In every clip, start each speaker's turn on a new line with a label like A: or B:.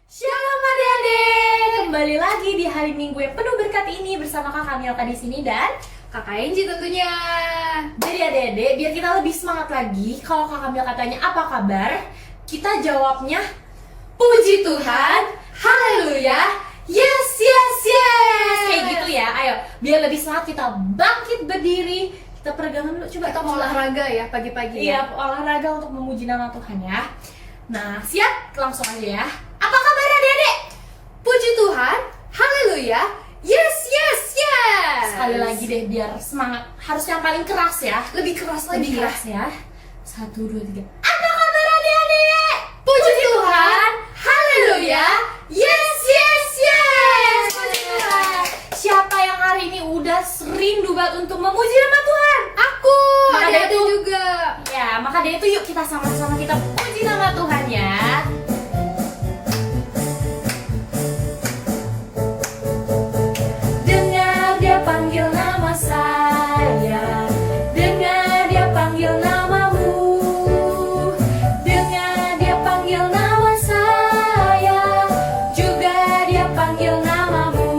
A: Shalom adik-adik, kembali lagi di hari Minggu yang penuh berkat ini bersama Kakak Milka di sini dan
B: Kakak Enji tentunya.
A: jadi adik-adik biar kita lebih semangat lagi. Kalau Kakak Milka tanya apa kabar, kita jawabnya
B: Puji Tuhan, haleluya, yes, yes, yes.
A: kayak gitu ya. Ayo, biar lebih semangat kita bangkit berdiri. Kita peregangan dulu, coba
B: Kita mau olahraga ya pagi-pagi
A: Iya,
B: ya.
A: olahraga untuk memuji nama Tuhan ya. Nah, siap? Langsung aja ya. Apa kabar adik-adik?
B: Puji Tuhan, haleluya, yes, yes, yes.
A: Sekali lagi deh biar semangat. Harus yang paling keras ya.
B: Lebih keras lagi
A: Lebih
B: ya.
A: keras ya. 1, 2, 3. Apa kabar adik-adik?
B: Puji Tuhan, haleluya, yes, yes, yes.
A: Puji Tuhan. Siapa yang hari ini udah rindu banget untuk memuji nama Tuhan?
B: Aku,
A: Maka
B: ada
A: dari itu
B: juga.
A: Ya, maka dari itu yuk kita sama-sama kita puji nama Tuhan ya. Dengar dia panggil nama saya, dengar dia panggil namamu, dengar dia panggil nama saya, juga dia panggil namamu,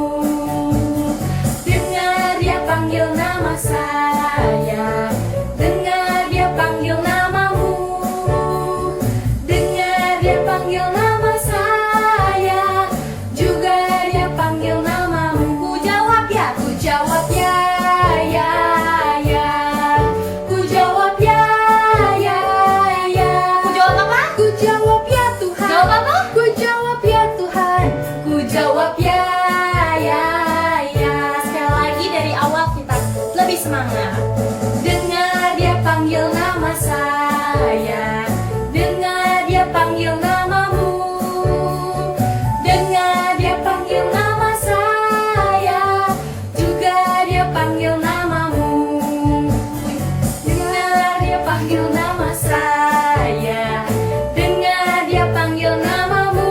A: dengar dia panggil nama saya, dengar dia panggil namamu, dengar dia panggil nama saya, juga dia panggil namamu. Ku jawab ya, ku jawab ya, ya, ya. Ku jawab ya, ya, ya. Ku jawab apa?
B: Ku jawab ya Tuhan.
A: Jawab apa?
B: Ku jawab ya Tuhan.
A: Ku jawab ya, ya, ya. Sekali lagi dari awal kita lebih semangat. Dengar dia panggil nama saya, dengar dia panggil namamu, dengar dia panggil nama saya, juga dia panggil namamu, dengar dia panggil nama saya, dengar dia panggil namamu,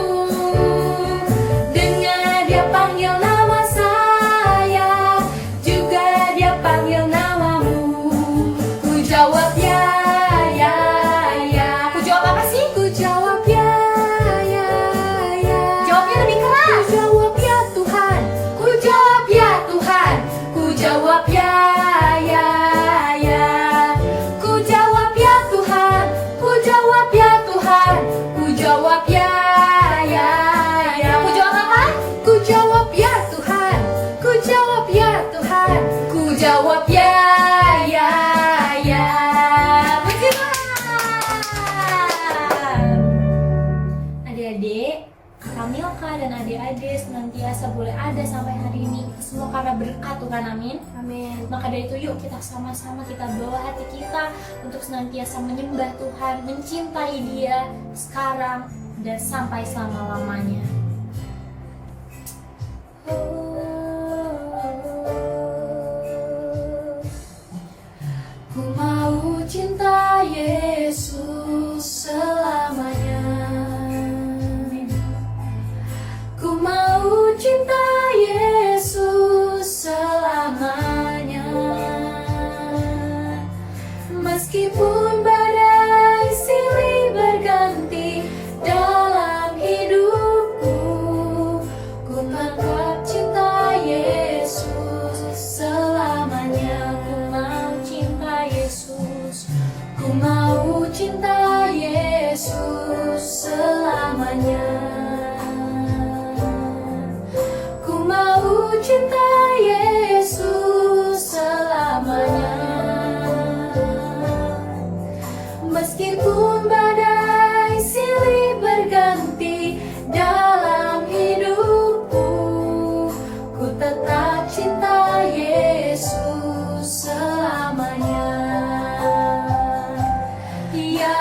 A: dengar dia panggil nama saya, juga dia panggil namamu. Ku jawab ya, ya, ya. Ku jawab apa sih?
B: Ku jawab ya, ya, ya.
A: Jawabnya lebih keras.
B: Ku jawab ya Tuhan.
A: Ku jawab ya Tuhan. Ku jawab ya, ya, ya. Ku jawab ya Tuhan. Ku jawab ya Tuhan. Ku jawab ya, ya, ya. Ku jawab apa?
B: Ku jawab ya Tuhan. Ku jawab ya Tuhan.
A: Ku jawab ya, ya, ya. Puji Tuhan. Adik-adik, Kakak Milka dan adik-adik senantiasa boleh ada sampai hari ini. Semua karena berkat Tuhan, amin.
B: Amin.
A: Maka dari itu yuk kita sama-sama kita bawa hati kita untuk senantiasa menyembah Tuhan, mencintai Dia sekarang dan sampai selama-lamanya. Ku mau cinta Yesus selamanya. Ku mau cinta Yesus selamanya. Meskipun badai silih berganti dalam hidupku, ku tetap cinta Yesus selamanya. Ku mau cinta Yesus, ku mau cinta Yesus selamanya. Ku mau cinta Yesus selamanya. Meskipun badai silih berganti dalam hidupku, ku tetap cinta Yesus selamanya. Ya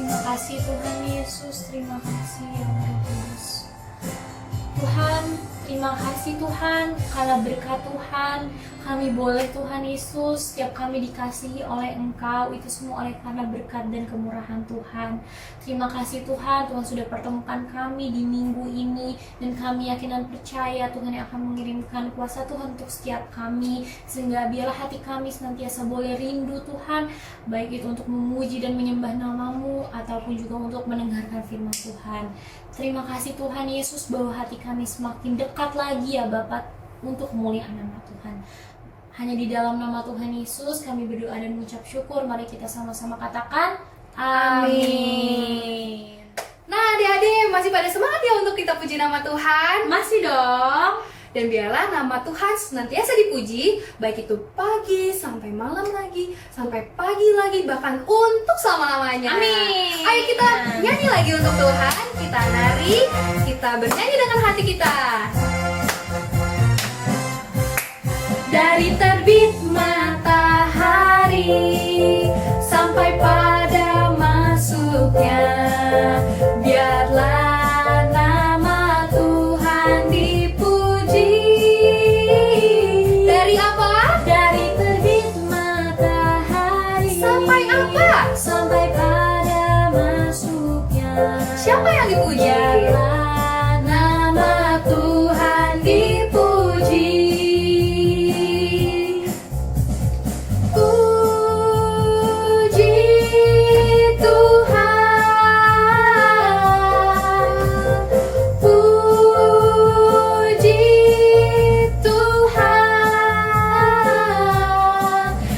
A: Terima kasih Tuhan Yesus, terima kasih ya Roh Kudus. Tuhan, terima kasih Tuhan, karena berkat Tuhan kami boleh Tuhan Yesus, setiap kami dikasihi oleh Engkau, itu semua oleh karena berkat dan kemurahan Tuhan. Terima kasih Tuhan, Tuhan sudah pertemukan kami di minggu ini, dan kami yakin dan percaya Tuhan yang akan mengirimkan kuasa Tuhan untuk setiap kami, sehingga biarlah hati kami senantiasa boleh rindu Tuhan, baik itu untuk memuji dan menyembah nama-Mu, ataupun juga untuk mendengarkan firman Tuhan. Terima kasih Tuhan Yesus, bahwa hati kami semakin dekat lagi ya Bapak, untuk kemuliaan nama Tuhan. Hanya di dalam nama Tuhan Yesus kami berdoa dan mengucap syukur. Mari kita sama-sama katakan amin.
B: Nah adik-adik, masih pada semangat ya untuk kita puji nama Tuhan?
A: Masih dong.
B: Dan biarlah nama Tuhan senantiasa dipuji, baik itu pagi sampai malam lagi, sampai pagi lagi, bahkan untuk selama-lamanya.
A: Amin.
B: Ayo kita nyanyi lagi untuk Tuhan, kita nari, kita bernyanyi dengan hati kita.
A: Dari terbit matahari sampai pada masuknya, biarlah nama Tuhan dipuji.
B: Dari apa?
A: Dari terbit matahari
B: Sampai apa?
A: sampai pada masuknya.
B: Siapa yang dipuji?
A: Biarlah nama Tuhan dipuji.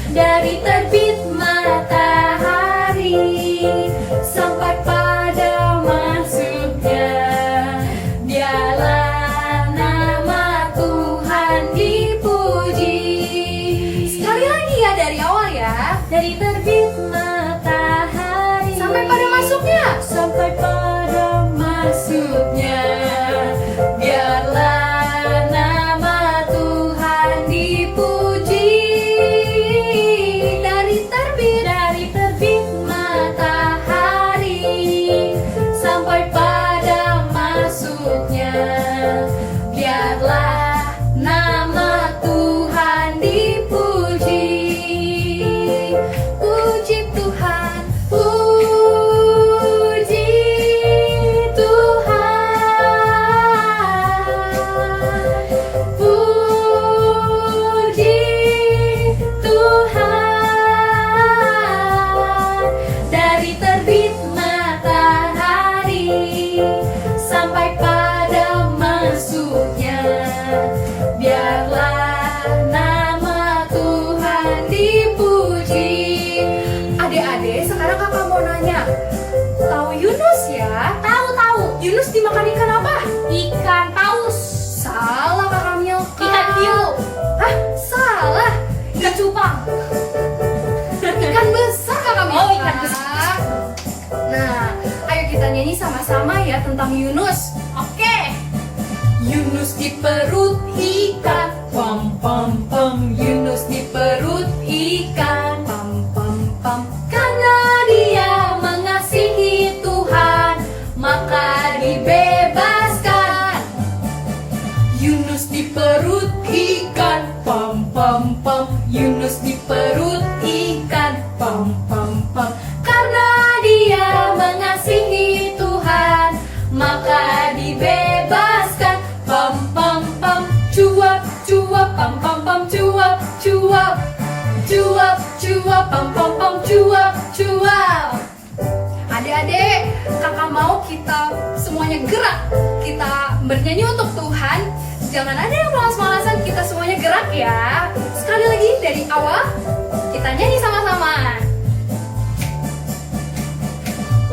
A: Dari terbit matahari
B: Sampai pada masuknya.
A: sampai pada masuknya, biarlah nama Tuhan dipuji. Dari terbit matahari sampai pada masuknya, biarlah nama Tuhan dipuji. Puji Tuhan, puji Tuhan, puji Tuhan. Dari terbit matahari sampai pada masuknya, biarlah nama Tuhan dipuji.
B: Adik-adik, sekarang kakak mau nanya, tahu Yunus ya?
A: Tahu.
B: Yunus dimakan ikan apa?
A: Ikan paus.
B: Salah kakak Milka.
A: Ikan hiu.
B: Hah? Salah.
A: Ikan cupang.
B: Ikan besar kakak Milka.
A: Oh, ikan besar.
B: Nah, ayo kita nyanyi sama-sama ya tentang Yunus.
A: Oke.
B: Yunus di perut ikan, pam pam pam. Yunus di perut ikan, pam pam pam.
A: Karena dia mengasihi Tuhan, maka dibebaskan.
B: Yunus di perut ikan, pam pam pam. Yunus di perut ikan, pam pam pam.
A: Karena dia mengasihi Tuhan, maka dibebaskan.
B: Pam pam pam, cuap cuap, pam pam pam, cuap cuap, cuap cuap, pam pam pam, cuap cuap. Adik-adik, kakak mau kita semuanya gerak, kita bernyanyi untuk Tuhan. Jangan ada yang malas-malasan, kita semuanya gerak ya. Sekali lagi dari awal, kita nyanyi sama-sama.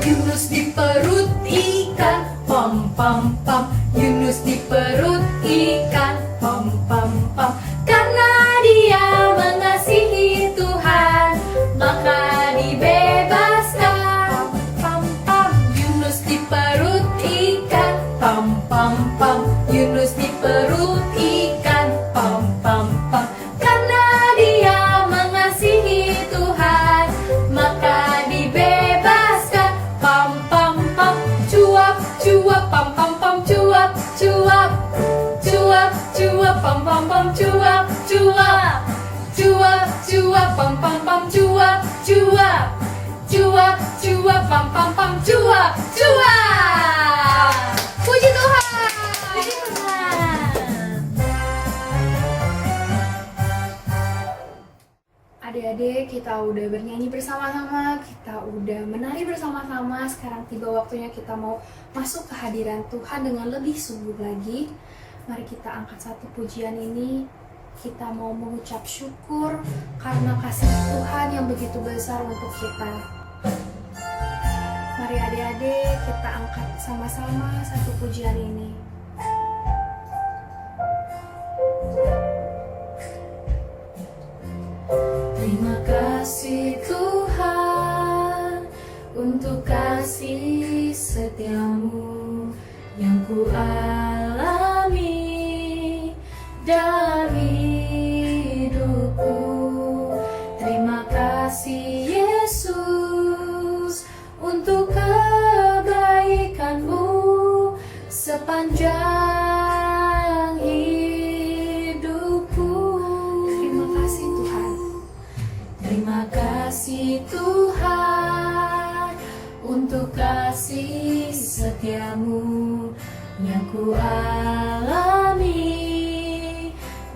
B: Yunus di perut ikan, pam pam pam. Yunus di perut ikan, pam pam pam.
A: Karena dia mengasihi Tuhan, maka dibebaskan.
B: Pam pam. Yunus di perut ikan, pam pam pam. Yunus di perut ikan, pam pam pam.
A: Karena dia mengasihi Tuhan, maka dibebaskan.
B: pam pam pam, cuap cuap cuap cuap pam pam pam, cuap cuap cuap cuap pam pam pam, cuap cuap cuap cuap pam pam pam, cuap cuap. Puji Tuhan.
A: Puji Tuhan.
B: Adik-adik, kita udah bernyanyi bersama-sama, kita udah menari bersama-sama. Sekarang tiba waktunya kita mau masuk ke hadiran Tuhan dengan lebih sungguh lagi. Mari kita angkat satu pujian ini. Kita mau mengucap syukur karena kasih Tuhan yang begitu besar untuk kita. Mari adik-adik, kita angkat sama-sama satu pujian ini. Terima kasih Tuhan untuk kasih setiamu yang ku alami dalam hidupku. Terima kasih Yesus untuk kebaikanmu sepanjang hidupku. Terima kasih Tuhan. Terima kasih Tuhan untuk kasih setiamu yang ku alami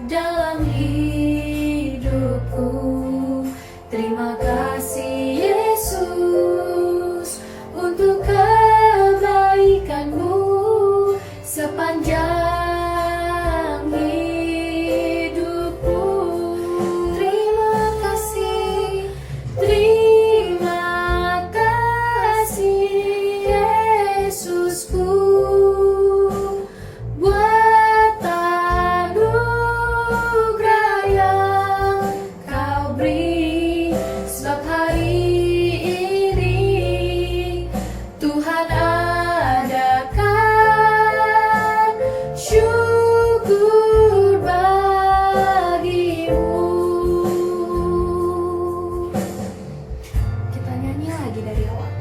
B: dalam hidupku. Terima kasih Yesus untuk kebaikanmu sepanjang hidupku. Terima kasih Yesusku buat anugerah yang kau beri. Sebab hari ini Tuhan adakan syukur bagimu. Kita nyanyi lagi dari awal.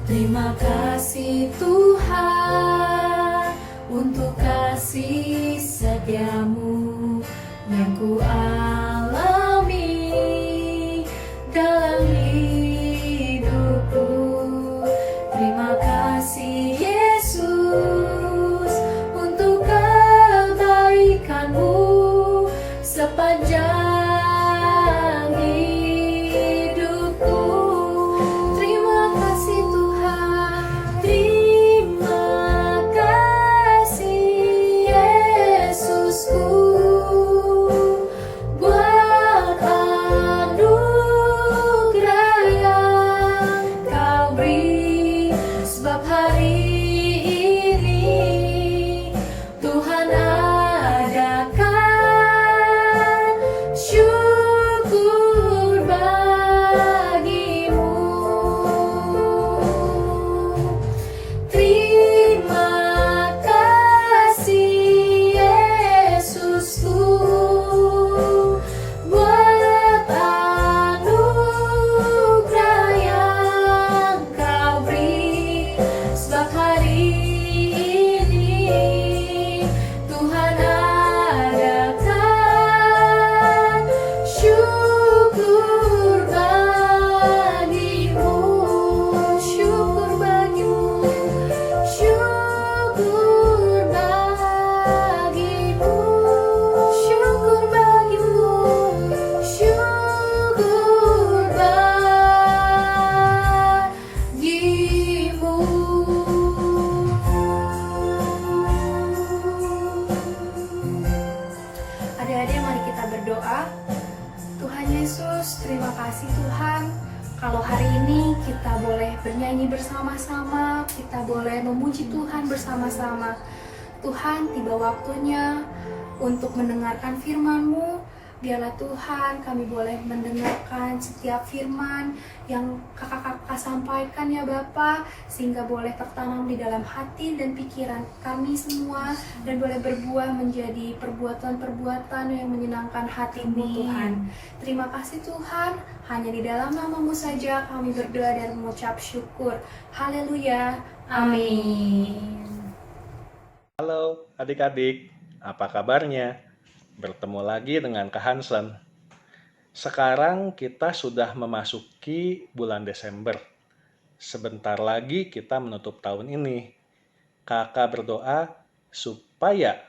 B: Terima kasih Tuhan untuk kasih setiamu yang ku alami dalam hidupku. Terima kasih Yesus untuk kebaikanmu sepanjang hidupku. Terima kasih Tuhan. Terima kasih Yesusku buat anugerah yang kau beri. Sebab hari ini Tuhan adakan syukur bagimu. Terima kasih Yesusku buat anugerah yang kau beri. Sebab hari ini Tuhan adakan syukur bagimu. Syukur bagimu. Syukur bagimu. Syukur bagimu. Syukur bagimu. Adik-adik, mari kita berdoa. Tuhan Yesus, terima kasih Tuhan kalau hari ini kita boleh bernyanyi bersama-sama, kita boleh memuji Tuhan bersama-sama. Tuhan, tiba waktunya untuk mendengarkan firman-Mu.
A: Biarlah Tuhan kami boleh mendengarkan setiap firman yang kakak-kakak sampaikan ya Bapa, sehingga boleh tertanam di dalam hati dan pikiran kami semua, dan boleh berbuah menjadi perbuatan-perbuatan yang menyenangkan hati-Mu Tuhan. Terima kasih Tuhan, hanya di dalam nama-Mu saja kami berdoa dan mengucap syukur. Haleluya.
B: Amin.
C: Halo adik-adik, apa kabarnya? Bertemu lagi dengan Kak Hansen. Sekarang kita sudah memasuki bulan Desember. Sebentar lagi kita menutup tahun ini. Kakak berdoa supaya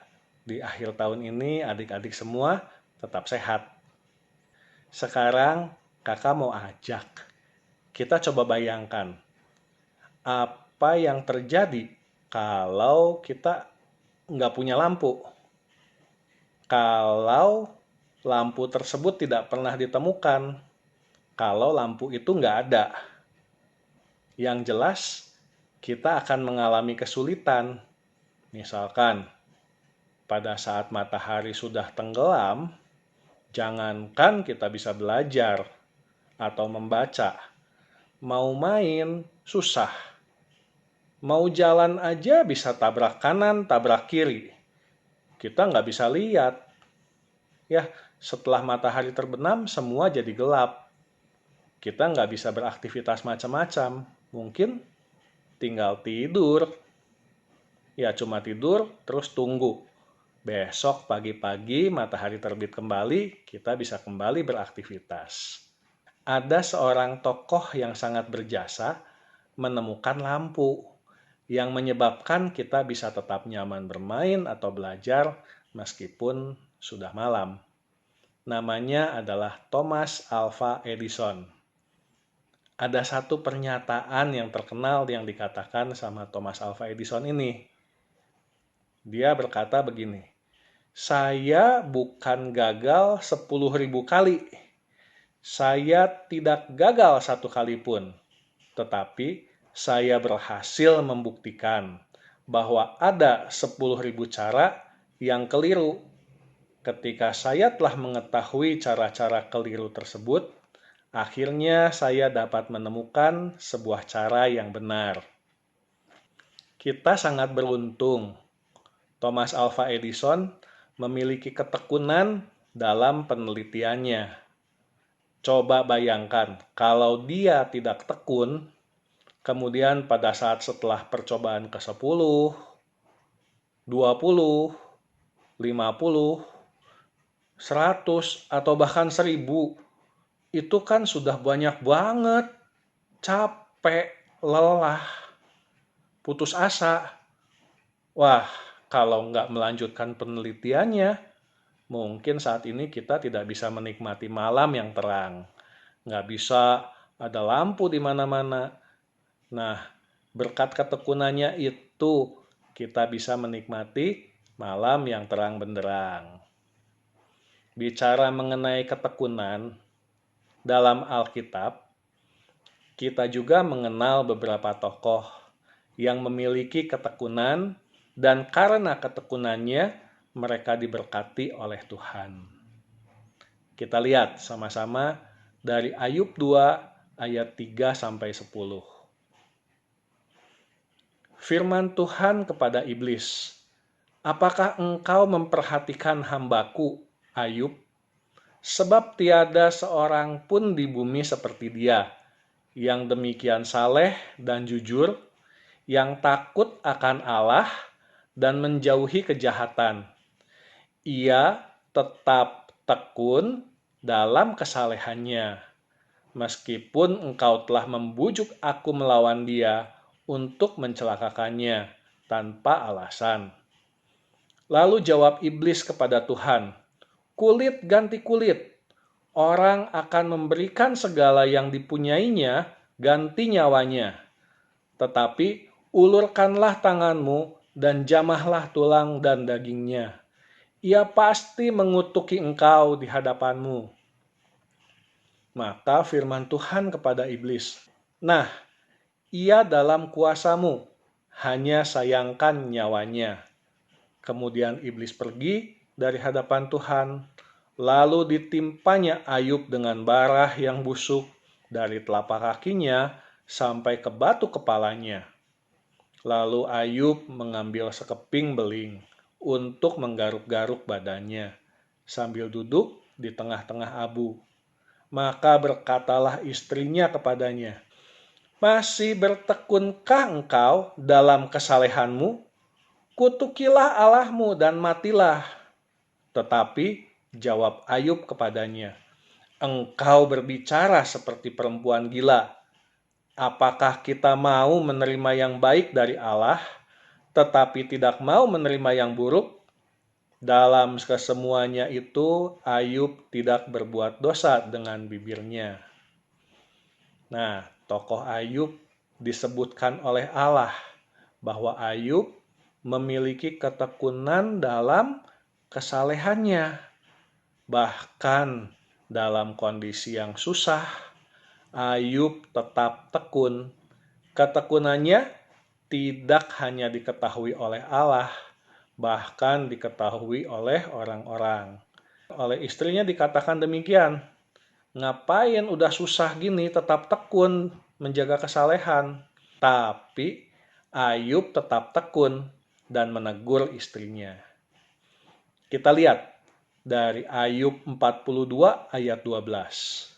C: di akhir tahun ini adik-adik semua tetap sehat. Sekarang kakak mau ajak. Kita coba bayangkan apa yang terjadi kalau kita nggak punya lampu. Kalau lampu tersebut tidak pernah ditemukan, kalau lampu itu nggak ada. Yang jelas, kita akan mengalami kesulitan. Misalkan, pada saat matahari sudah tenggelam, jangankan kita bisa belajar atau membaca, mau main susah. Mau jalan aja bisa tabrak kanan, tabrak kiri. Kita nggak bisa lihat. Ya, setelah matahari terbenam, semua jadi gelap. Kita nggak bisa beraktivitas macam-macam. Mungkin tinggal tidur. Ya, cuma tidur, terus tunggu. Besok pagi-pagi matahari terbit kembali, kita bisa kembali beraktivitas. Ada seorang tokoh yang sangat berjasa menemukan lampu yang menyebabkan kita bisa tetap nyaman bermain atau belajar meskipun sudah malam. Namanya adalah Thomas Alva Edison. Ada satu pernyataan yang terkenal yang dikatakan sama Thomas Alva Edison ini. Dia berkata begini, "Saya bukan gagal 10.000 kali. Saya tidak gagal satu kali pun. Tetapi saya berhasil membuktikan bahwa ada 10.000 cara yang keliru. Ketika saya telah mengetahui cara-cara keliru tersebut, akhirnya saya dapat menemukan sebuah cara yang benar." Kita sangat beruntung. Thomas Alva Edison memiliki ketekunan dalam penelitiannya. Coba bayangkan, kalau dia tidak tekun, kemudian pada saat setelah percobaan ke-10, 20, 50, 100, atau bahkan 1000, itu kan sudah banyak banget, capek, lelah, putus asa. Wah, kalau nggak melanjutkan penelitiannya, mungkin saat ini kita tidak bisa menikmati malam yang terang. Nggak bisa ada lampu di mana-mana. Nah, berkat ketekunannya itu kita bisa menikmati malam yang terang benderang. Bicara mengenai ketekunan, dalam Alkitab, kita juga mengenal beberapa tokoh yang memiliki ketekunan dan karena ketekunannya mereka diberkati oleh Tuhan. Kita lihat sama-sama dari Ayub 2 ayat 3-10. Firman Tuhan kepada iblis, "Apakah engkau memperhatikan hambaku, Ayub? Sebab tiada seorang pun di bumi seperti dia, yang demikian saleh dan jujur, yang takut akan Allah dan menjauhi kejahatan. Ia tetap tekun dalam kesalehannya, meskipun engkau telah membujuk aku melawan dia untuk mencelakakannya tanpa alasan." Lalu jawab iblis kepada Tuhan, "Kulit ganti kulit. Orang akan memberikan segala yang dipunyainya ganti nyawanya. Tetapi ulurkanlah tanganmu dan jamahlah tulang dan dagingnya. Ia pasti mengutuki engkau di hadapanmu." Maka firman Tuhan kepada iblis, "Nah, ia dalam kuasamu, hanya sayangkan nyawanya." Kemudian iblis pergi dari hadapan Tuhan, Lalu ditimpanya Ayub dengan bara yang busuk dari telapak kakinya sampai ke batu kepalanya. Lalu Ayub mengambil sekeping beling untuk menggaruk-garuk badannya sambil duduk di tengah-tengah abu. Maka berkatalah istrinya kepadanya, "Masih bertekunkah engkau dalam kesalehanmu? Kutukilah Allahmu dan matilah." Tetapi jawab Ayub kepadanya, "Engkau berbicara seperti perempuan gila. Apakah kita mau menerima yang baik dari Allah, tetapi tidak mau menerima yang buruk?" Dalam kesemuanya itu, Ayub tidak berbuat dosa dengan bibirnya. Nah, tokoh Ayub disebutkan oleh Allah bahwa Ayub memiliki ketekunan dalam kesalehannya. Bahkan dalam kondisi yang susah, Ayub tetap tekun. Ketekunannya tidak hanya diketahui oleh Allah, bahkan diketahui oleh orang-orang. Oleh istrinya dikatakan demikian, "Ngapain udah susah gini tetap tekun menjaga kesalehan?" Tapi Ayub tetap tekun dan menegur istrinya. Kita lihat dari Ayub 42 ayat 12.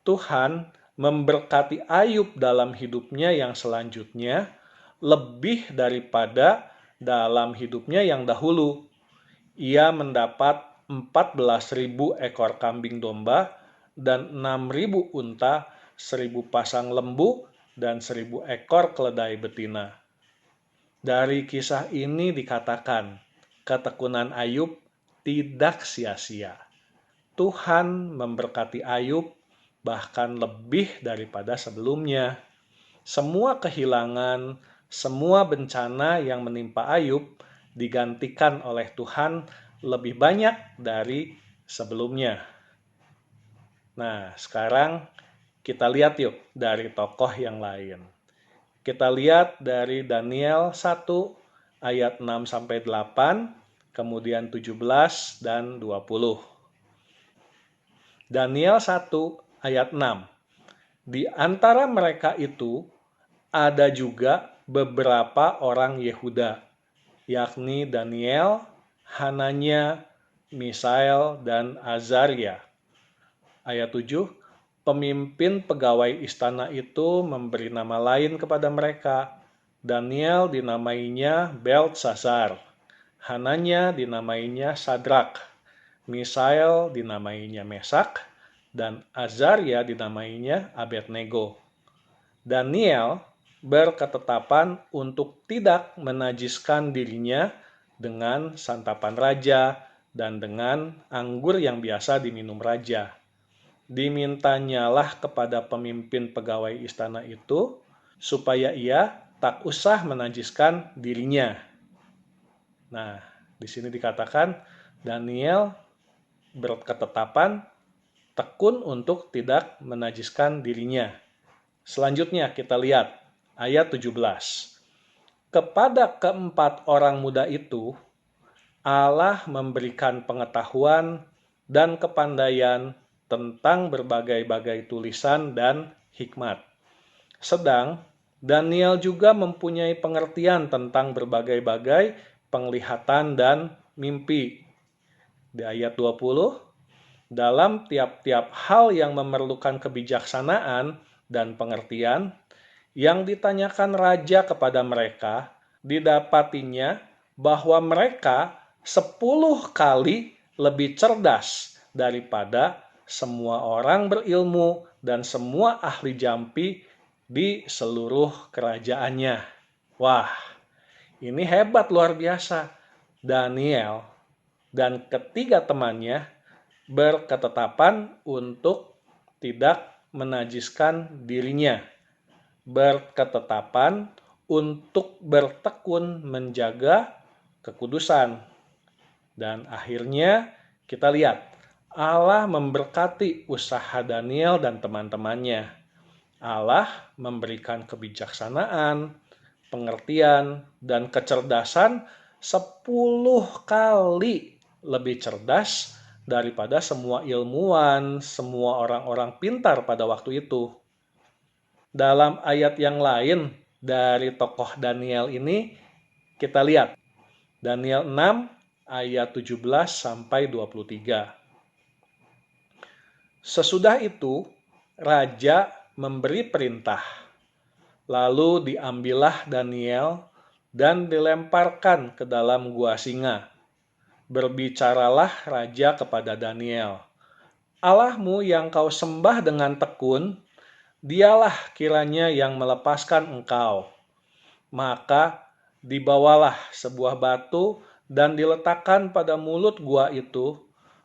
C: Tuhan memberkati Ayub dalam hidupnya yang selanjutnya lebih daripada dalam hidupnya yang dahulu. Ia mendapat 14.000 ekor kambing domba dan 6.000 unta, 1.000 pasang lembu, dan 1.000 ekor keledai betina. Dari kisah ini dikatakan, ketekunan Ayub tidak sia-sia. Tuhan memberkati Ayub bahkan lebih daripada sebelumnya. Semua kehilangan, semua bencana yang menimpa Ayub digantikan oleh Tuhan lebih banyak dari sebelumnya. Nah, sekarang kita lihat yuk dari tokoh yang lain. Kita lihat dari Daniel 1 ayat 6-8, kemudian 17 dan 20. Daniel 1 ayat 6. Di antara mereka itu ada juga beberapa orang Yehuda, yakni Daniel, Hananya, Misael, dan Azaria. Ayat 7, pemimpin pegawai istana itu memberi nama lain kepada mereka. Daniel dinamainya Beltsasar, Hananya dinamainya Sadrak, Misael dinamainya Mesak, dan Azaria dinamainya Abednego. Daniel berketetapan untuk tidak menajiskan dirinya dengan santapan raja dan dengan anggur yang biasa diminum raja. Dimintanyalah kepada pemimpin pegawai istana itu supaya ia tak usah menajiskan dirinya. Nah, di sini dikatakan Daniel berketetapan tekun untuk tidak menajiskan dirinya. Selanjutnya kita lihat ayat 17. Kepada keempat orang muda itu, Allah memberikan pengetahuan dan kepandaian tentang berbagai-bagai tulisan dan hikmat. Sedang Daniel juga mempunyai pengertian tentang berbagai-bagai penglihatan dan mimpi. Di ayat 20, dalam tiap-tiap hal yang memerlukan kebijaksanaan dan pengertian, yang ditanyakan raja kepada mereka, didapatinya bahwa mereka 10 kali lebih cerdas daripada semua orang berilmu dan semua ahli jampi di seluruh kerajaannya. Wah, ini hebat luar biasa. Daniel dan ketiga temannya berketetapan untuk tidak menajiskan dirinya, berketetapan untuk bertekun menjaga kekudusan. Dan akhirnya kita lihat, Allah memberkati usaha Daniel dan teman-temannya. Allah memberikan kebijaksanaan, pengertian, dan kecerdasan 10 kali lebih cerdas daripada semua ilmuwan, semua orang-orang pintar pada waktu itu. Dalam ayat yang lain dari tokoh Daniel ini, kita lihat Daniel 6 ayat 17 sampai 23. Sesudah itu, raja memberi perintah. Lalu diambillah Daniel dan dilemparkan ke dalam gua singa. Berbicaralah raja kepada Daniel, Allahmu yang kau sembah dengan tekun, dialah kiranya yang melepaskan engkau. Maka dibawalah sebuah batu dan diletakkan pada mulut gua itu.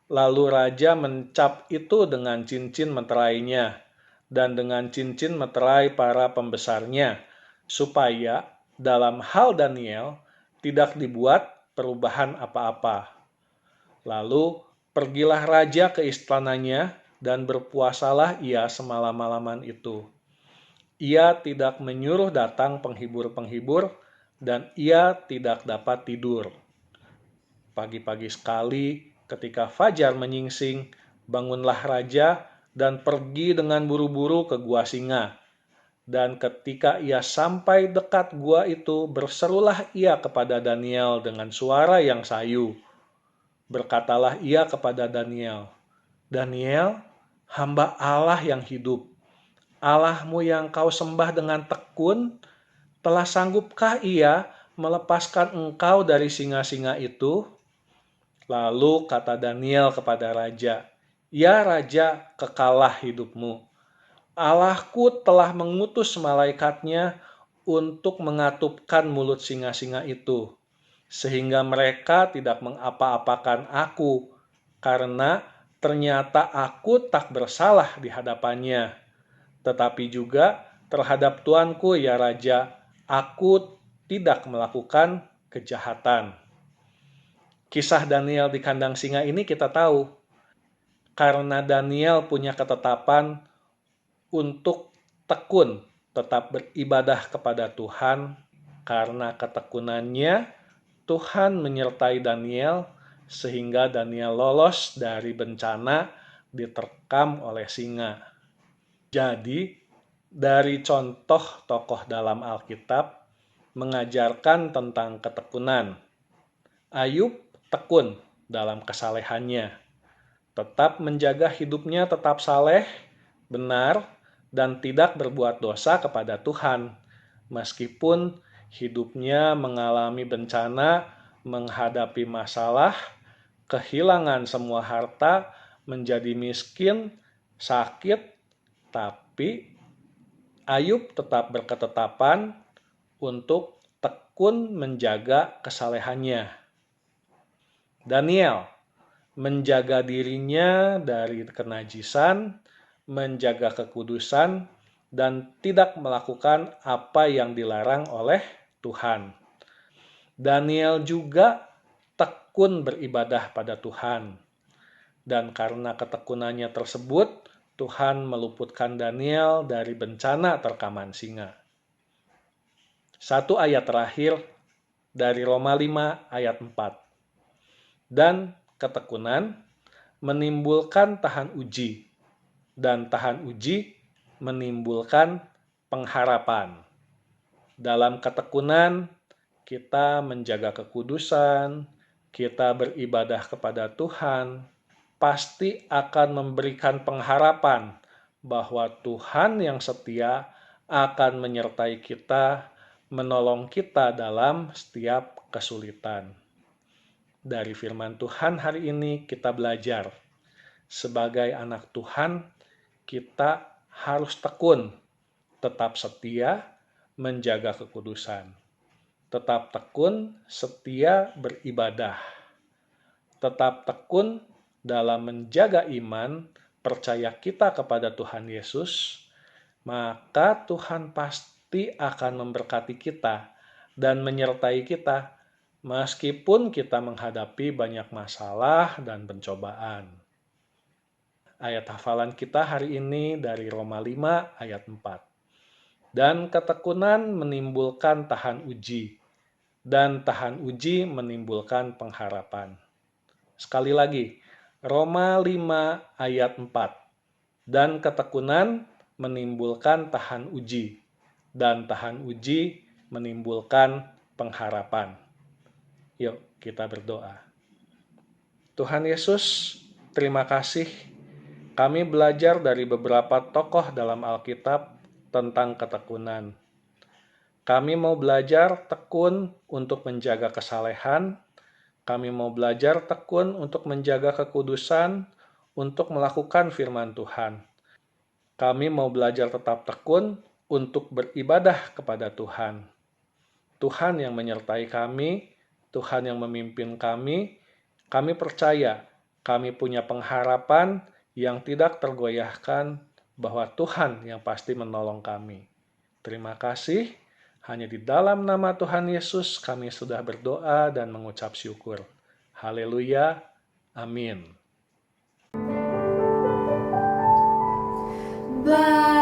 C: Lalu raja mencap itu dengan cincin meterainya dan dengan cincin meterai para pembesarnya, supaya dalam hal Daniel tidak dibuat perubahan apa-apa. Lalu pergilah raja ke istananya dan berpuasalah ia semalam-malaman itu. Ia tidak menyuruh datang penghibur-penghibur dan ia tidak dapat tidur. Pagi-pagi sekali ketika fajar menyingsing, bangunlah raja dan pergi dengan buru-buru ke gua singa. Dan ketika ia sampai dekat gua itu, berserulah ia kepada Daniel dengan suara yang sayu. Berkatalah ia kepada Daniel, Daniel, hamba Allah yang hidup, Allahmu yang kau sembah dengan tekun, telah sanggupkah ia melepaskan engkau dari singa-singa itu? Lalu kata Daniel kepada raja, Ya raja, kekalah hidupmu. Allahku telah mengutus malaikatnya untuk mengatupkan mulut singa-singa itu, sehingga mereka tidak mengapa-apakan aku, karena ternyata aku tak bersalah di hadapannya. Tetapi juga terhadap tuanku ya raja, aku tidak melakukan kejahatan. Kisah Daniel di kandang singa ini kita tahu, karena Daniel punya ketetapan untuk tekun tetap beribadah kepada Tuhan, karena ketekunannya Tuhan menyertai Daniel sehingga Daniel lolos dari bencana diterkam oleh singa. Jadi, dari contoh tokoh dalam Alkitab mengajarkan tentang ketekunan. Ayub tekun dalam kesalehannya, tetap menjaga hidupnya tetap saleh, benar, dan tidak berbuat dosa kepada Tuhan, meskipun hidupnya mengalami bencana, menghadapi masalah, kehilangan semua harta, menjadi miskin, sakit, tapi Ayub tetap berketetapan untuk tekun menjaga kesalehannya. Daniel menjaga dirinya dari kenajisan, menjaga kekudusan, dan tidak melakukan apa yang dilarang oleh Tuhan. Daniel juga tekun beribadah pada Tuhan. Dan karena ketekunannya tersebut, Tuhan meluputkan Daniel dari bencana terkaman singa. Satu ayat terakhir dari Roma 5 ayat 4. Dan ketekunan menimbulkan tahan uji, dan tahan uji menimbulkan pengharapan. Dalam ketekunan, kita menjaga kekudusan, kita beribadah kepada Tuhan, pasti akan memberikan pengharapan bahwa Tuhan yang setia akan menyertai kita, menolong kita dalam setiap kesulitan. Dari firman Tuhan hari ini kita belajar, sebagai anak Tuhan kita harus tekun, tetap setia, menjaga kekudusan. Tetap tekun, setia beribadah. Tetap tekun dalam menjaga iman, percaya kita kepada Tuhan Yesus, maka Tuhan pasti akan memberkati kita dan menyertai kita meskipun kita menghadapi banyak masalah dan pencobaan. Ayat hafalan kita hari ini dari Roma 5 ayat 4. Dan ketekunan menimbulkan tahan uji, dan tahan uji menimbulkan pengharapan. Sekali lagi, Roma 5 ayat 4. Dan ketekunan menimbulkan tahan uji, dan tahan uji menimbulkan pengharapan. Yuk, kita berdoa. Tuhan Yesus, terima kasih. Kami belajar dari beberapa tokoh dalam Alkitab tentang ketekunan. Kami mau belajar tekun untuk menjaga kesalehan. Kami mau belajar tekun untuk menjaga kekudusan, untuk melakukan firman Tuhan. Kami mau belajar tetap tekun untuk beribadah kepada Tuhan. Tuhan yang menyertai kami, Tuhan yang memimpin kami percaya, kami punya pengharapan yang tidak tergoyahkan bahwa Tuhan yang pasti menolong kami. Terima kasih. Hanya di dalam nama Tuhan Yesus kami sudah berdoa dan mengucap syukur. Haleluya. Amin.
A: Bye.